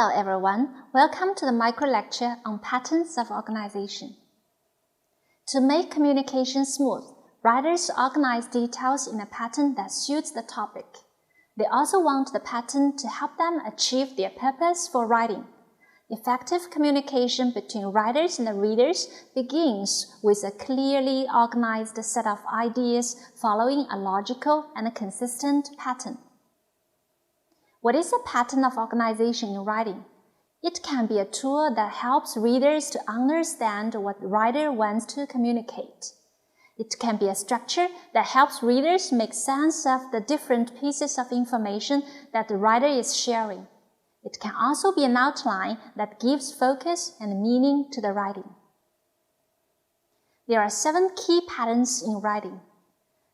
Hello everyone, welcome to the micro lecture on patterns of organization. To make communication smooth, writers organize details in a pattern that suits the topic. They also want the pattern to help them achieve their purpose for writing. Effective communication between writers and the readers begins with a clearly organized set of ideas following a logical and consistent pattern. What is a pattern of organization in writing? It can be a tool that helps readers to understand what the writer wants to communicate. It can be a structure that helps readers make sense of the different pieces of information that the writer is sharing. It can also be an outline that gives focus and meaning to the writing. There are 7 key patterns in writing.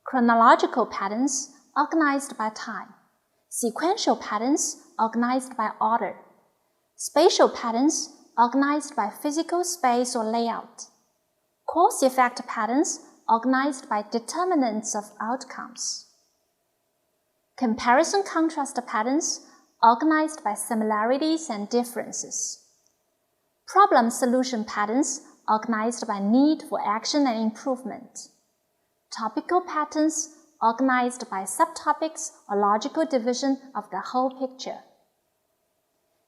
Chronological patterns, organized by time. Sequential patterns, organized by order. Spatial patterns, organized by physical space or layout. Cause-effect patterns, organized by determinants of outcomes. Comparison-contrast patterns, organized by similarities and differences. Problem-solution patterns, organized by need for action and improvement. Topical patterns, organized by subtopics or logical division of the whole picture.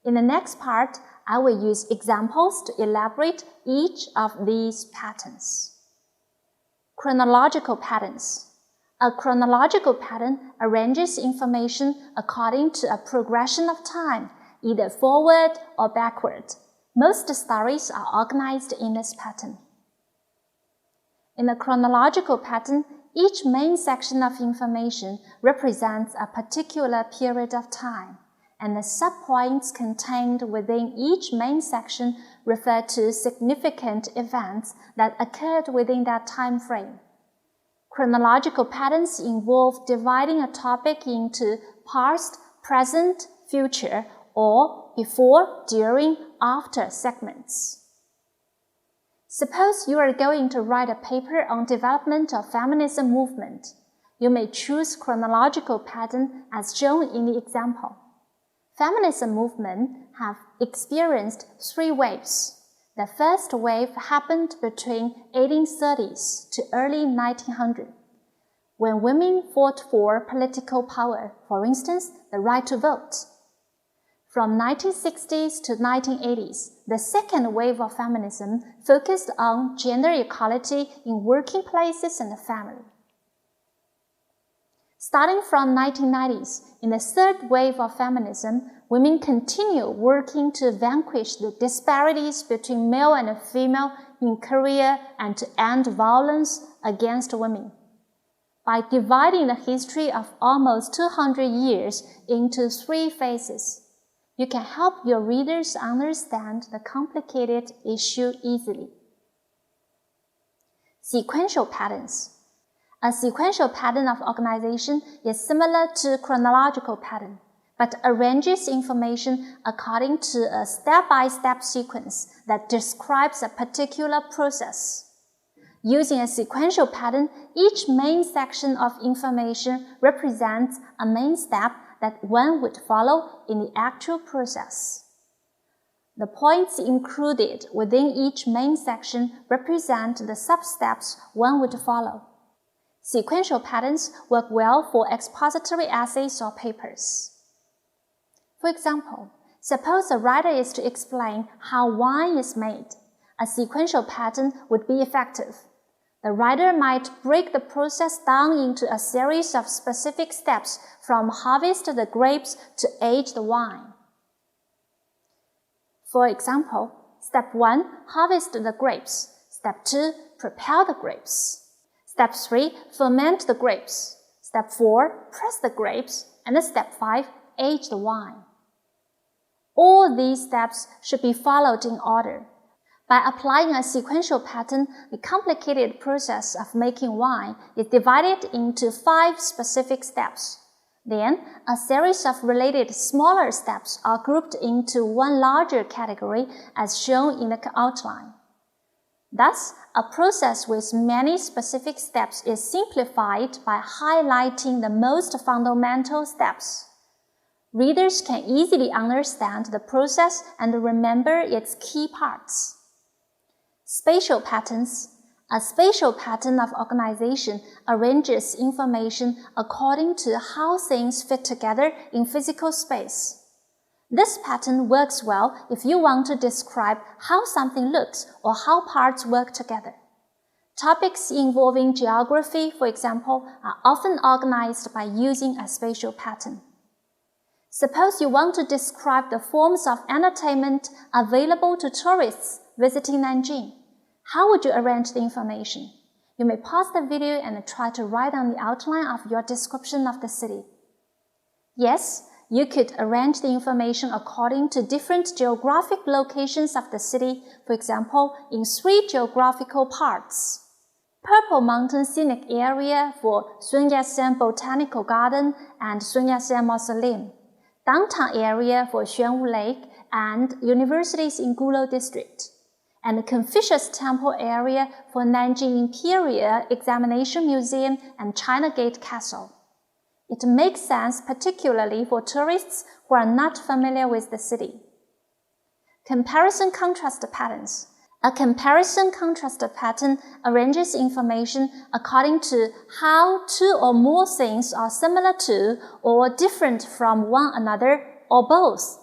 In the next part, I will use examples to elaborate each of these patterns. Chronological patterns. A chronological pattern arranges information according to a progression of time, either forward or backward. Most stories are organized in this pattern. In a chronological pattern, each main section of information represents a particular period of time, and the subpoints contained within each main section refer to significant events that occurred within that time frame. Chronological patterns involve dividing a topic into past, present, future, or before, during, after segments. Suppose you are going to write a paper on development of feminism movement. You may choose chronological pattern as shown in the example. Feminism movement have experienced 3 waves. The first wave happened between 1830s to early 1900, when women fought for political power, for instance, the right to vote. From 1960s to 1980s, the second wave of feminism focused on gender equality in working places and the family. Starting from 1990s, in the third wave of feminism, women continue working to vanquish the disparities between male and female in career and to end violence against women. By dividing the history of almost 200 years into 3 phases, you can help your readers understand the complicated issue easily. Sequential patterns. A sequential pattern of organization is similar to chronological pattern, but arranges information according to a step-by-step sequence that describes a particular process. Using a sequential pattern, each main section of information represents a main step that one would follow in the actual process. The points included within each main section represent the sub-steps one would follow. Sequential patterns work well for expository essays or papers. For example, suppose a writer is to explain how wine is made. A sequential pattern would be effective. The writer might break the process down into a series of specific steps from harvest the grapes to age the wine. For example, Step 1, harvest the grapes. Step 2, prepare the grapes. Step 3, ferment the grapes. Step 4, press the grapes. And Step 5, age the wine. All these steps should be followed in order. By applying a sequential pattern, the complicated process of making wine is divided into 5 specific steps. Then, a series of related smaller steps are grouped into one larger category as shown in the outline. Thus, a process with many specific steps is simplified by highlighting the most fundamental steps. Readers can easily understand the process and remember its key parts. Spatial patterns. A spatial pattern of organization arranges information according to how things fit together in physical space. This pattern works well if you want to describe how something looks or how parts work together. Topics involving geography, for example, are often organized by using a spatial pattern. Suppose you want to describe the forms of entertainment available to tourists visiting Nanjing. How would you arrange the information? You may pause the video and try to write on the outline of your description of the city. Yes, you could arrange the information according to different geographic locations of the city, for example, in 3 geographical parts. Purple Mountain Scenic Area for Sun Yat-sen Botanical Garden and Sun Yat-sen Mausoleum. Downtown area for Xuanwu Lake and universities in Gulou District, and Confucius Temple area for Nanjing Imperial Examination Museum and China Gate Castle. It makes sense particularly for tourists who are not familiar with the city. Comparison contrast patterns. A comparison contrast pattern arranges information according to how 2 or more things are similar to or different from one another or both.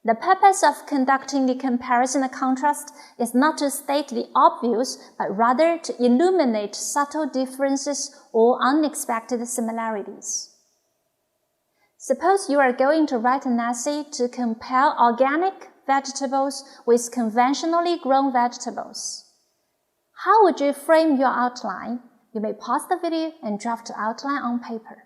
The purpose of conducting the comparison and contrast is not to state the obvious, but rather to illuminate subtle differences or unexpected similarities. Suppose you are going to write an essay to compare organic vegetables with conventionally grown vegetables. How would you frame your outline? You may pause the video and draft the outline on paper.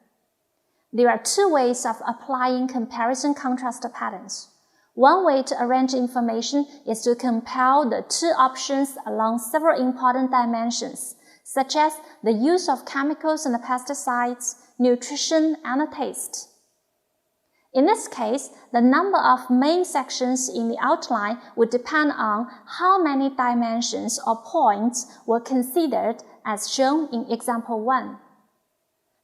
There are 2 ways of applying comparison contrast patterns. One way to arrange information is to compare the 2 options along several important dimensions, such as the use of chemicals and pesticides, nutrition, and taste. In this case, the number of main sections in the outline would depend on how many dimensions or points were considered as shown in example 1.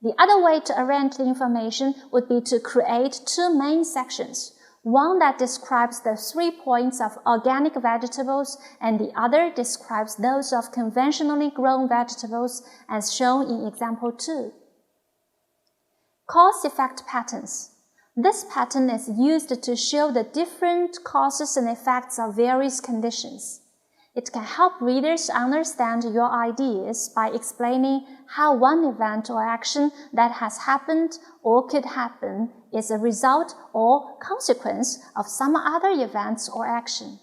The other way to arrange the information would be to create 2 main sections, one that describes the 3 points of organic vegetables and the other describes those of conventionally grown vegetables as shown in example 2. Cause-effect patterns. This pattern is used to show the different causes and effects of various conditions. It can help readers understand your ideas by explaining how one event or action that has happened or could happen is a result or consequence of some other events or action.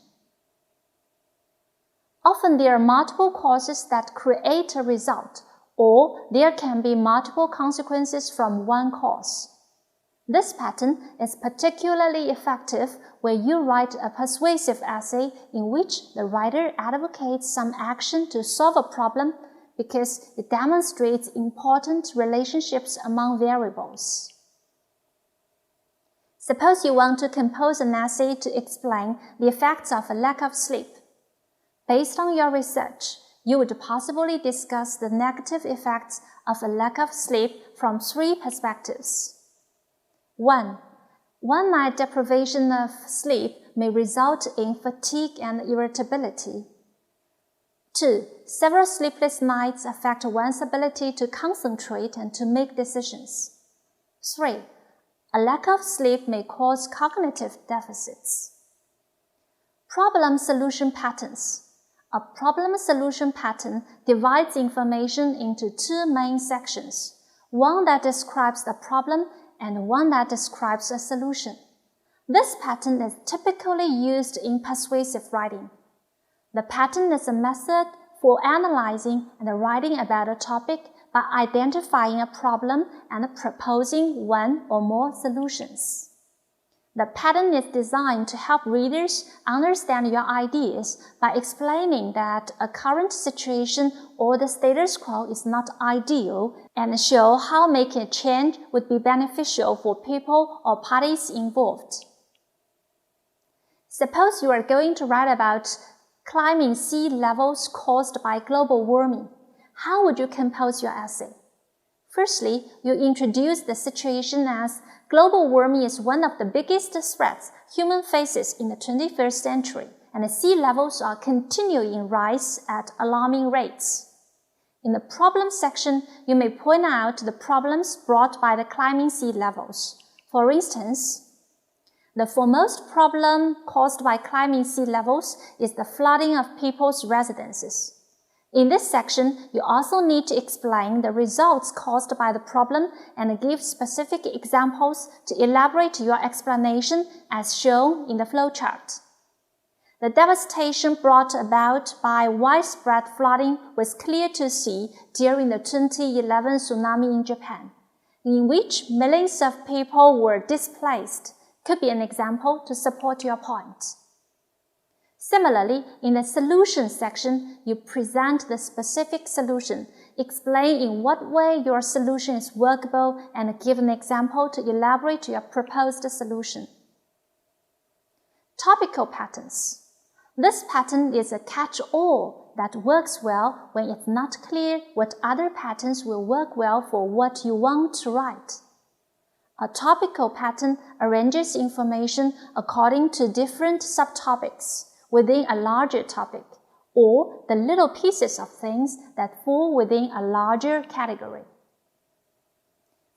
Often there are multiple causes that create a result, or there can be multiple consequences from one cause. This pattern is particularly effective when you write a persuasive essay in which the writer advocates some action to solve a problem because it demonstrates important relationships among variables. Suppose you want to compose an essay to explain the effects of a lack of sleep. Based on your research, you would possibly discuss the negative effects of a lack of sleep from 3 perspectives. 1. One-night deprivation of sleep may result in fatigue and irritability. 2. Several sleepless nights affect one's ability to concentrate and to make decisions. 3. A lack of sleep may cause cognitive deficits. Problem solution patterns. A problem solution pattern divides information into 2 main sections, one that describes the problem and one that describes a solution. This pattern is typically used in persuasive writing. The pattern is a method for analyzing and writing about a topic by identifying a problem and proposing one or more solutions. The pattern is designed to help readers understand your ideas by explaining that a current situation or the status quo is not ideal and show how making a change would be beneficial for people or parties involved. Suppose you are going to write about climbing sea levels caused by global warming. How would you compose your essay? Firstly, you introduce the situation as Global warming is one of the biggest threats humans faces in the 21st century, and the sea levels are continuing rise at alarming rates. In the problem section, you may point out the problems brought by the climbing sea levels. For instance, the foremost problem caused by climbing sea levels is the flooding of people's residences. In this section, you also need to explain the results caused by the problem and give specific examples to elaborate your explanation as shown in the flowchart. The devastation brought about by widespread flooding was clear to see during the 2011 tsunami in Japan, in which millions of people were displaced, could be an example to support your point. Similarly, in the solution section, you present the specific solution, explain in what way your solution is workable, and give an example to elaborate your proposed solution. Topical patterns. This pattern is a catch-all that works well when it's not clear what other patterns will work well for what you want to write. A topical pattern arranges information according to different subtopics within a larger topic, or the little pieces of things that fall within a larger category.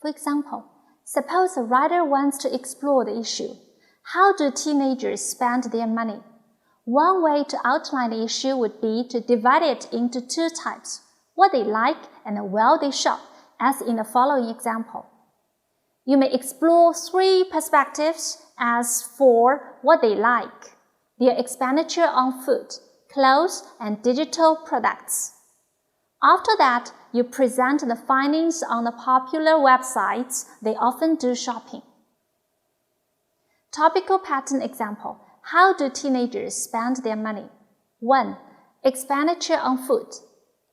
For example, suppose a writer wants to explore the issue, how do teenagers spend their money? One way to outline the issue would be to divide it into two types, what they like and where they shop, as in the following example. You may explore three perspectives as for what they like, their expenditure on food, clothes, and digital products. After that, you present the findings on the popular websites they often do shopping. Topical pattern example. How do teenagers spend their money? 1. Expenditure on food.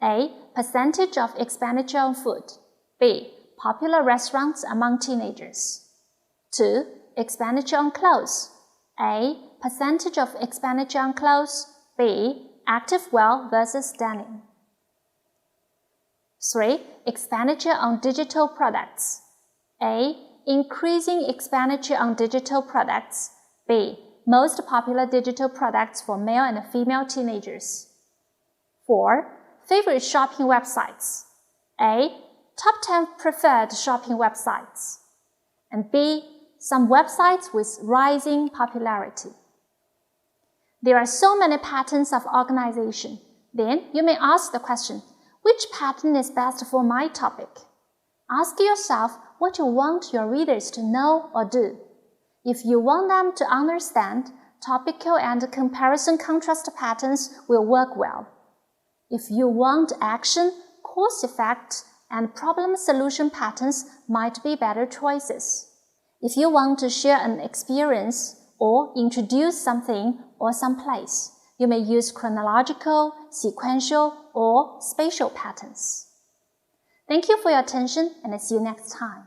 A. Percentage of expenditure on food. B. Popular restaurants among teenagers. 2. Expenditure on clothes. A. Percentage of expenditure on clothes. B. Active wear versus denim. 3. Expenditure on digital products. A. Increasing expenditure on digital products. B. Most popular digital products for male and female teenagers. 4. Favorite shopping websites. A. Top 10 preferred shopping websites. And B. Some websites with rising popularity. There are so many patterns of organization. Then you may ask the question, which pattern is best for my topic? Ask yourself what you want your readers to know or do. If you want them to understand, topical and comparison contrast patterns will work well. If you want action, cause effect, and problem solution patterns might be better choices. If you want to share an experience or introduce something or some place, you may use chronological, sequential, or spatial patterns. Thank you for your attention, and see you next time.